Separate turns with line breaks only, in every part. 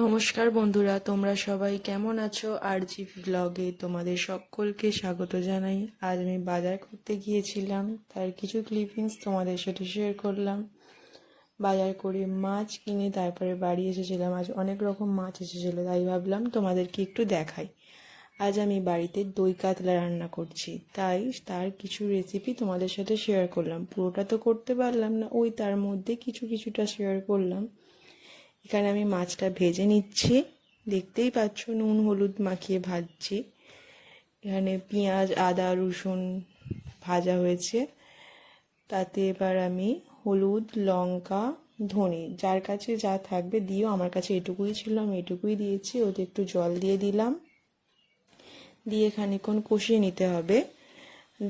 নমস্কার বন্ধুরা, তোমরা সবাই কেমন আছো? আরজিপি ব্লগে তোমাদের সকলকে স্বাগত জানাই। আজ আমি বাজার করতে গিয়েছিলাম, তার কিছু ক্লিপিংস তোমাদের সাথে শেয়ার করলাম। বাজার করে মাছ কিনে তারপরে বাড়ি এসেছিলাম। আজ অনেক রকম মাছ এসেছিলো, তাই ভাবলাম তোমাদেরকে একটু দেখাই। আজ আমি বাড়িতে দই কাতলা রান্না করছি, তাই তার কিছু রেসিপি তোমাদের সাথে শেয়ার করলাম। পুরোটা তো করতে পারলাম না, ওই তার মধ্যে কিছুটা শেয়ার করলাম। এখানে আমি মাছটা ভেজে নিচ্ছি, দেখতেই পাচ্ছ নুন হলুদ মাখিয়ে ভাজছি। এখানে পেঁয়াজ আদা রসুন ভাজা হয়েছে, তাতে এবার আমি হলুদ লঙ্কা ধনে যার কাছে যা থাকবে দিও, আমার কাছে এটুকুই ছিল, আমি এটুকুই দিয়েছি। ওতে একটু জল দিয়ে দিলাম, দিয়ে খানিকক্ষণ কষিয়ে নিতে হবে।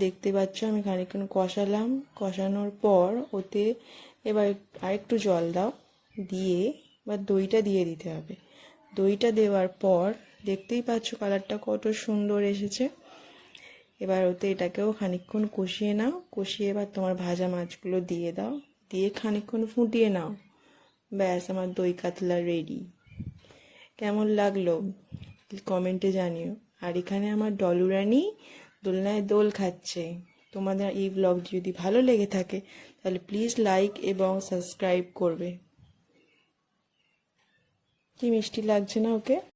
দেখতে পাচ্ছ আমি খানিকক্ষণ কষালাম, কষানোর পর ওতে এবার আরেকটু জল দাও, দিয়ে এবার দইটা দিয়ে দিতে হবে। দইটা দেওয়ার পর দেখতেই পাচ্ছ কালারটা কত সুন্দর এসেছে। এবার ওতে এটাকেও খানিকক্ষণ কষিয়ে নাও, কষিয়ে এবার তোমার ভাজা মাছগুলো দিয়ে দাও, দিয়ে খানিকক্ষণ ফুটিয়ে নাও। ব্যাস, আমার দই কাতলা রেডি। কেমন লাগলো কমেন্টে জানিও। আর এখানে আমার ডলুরানি দোলনায় দোল খাচ্ছে। তোমাদের এই ব্লগ যদি ভালো লেগে থাকে তাহলে প্লিজ লাইক এবং সাবস্ক্রাইব করবে। কি মিষ্টি লাগছে না ওকে?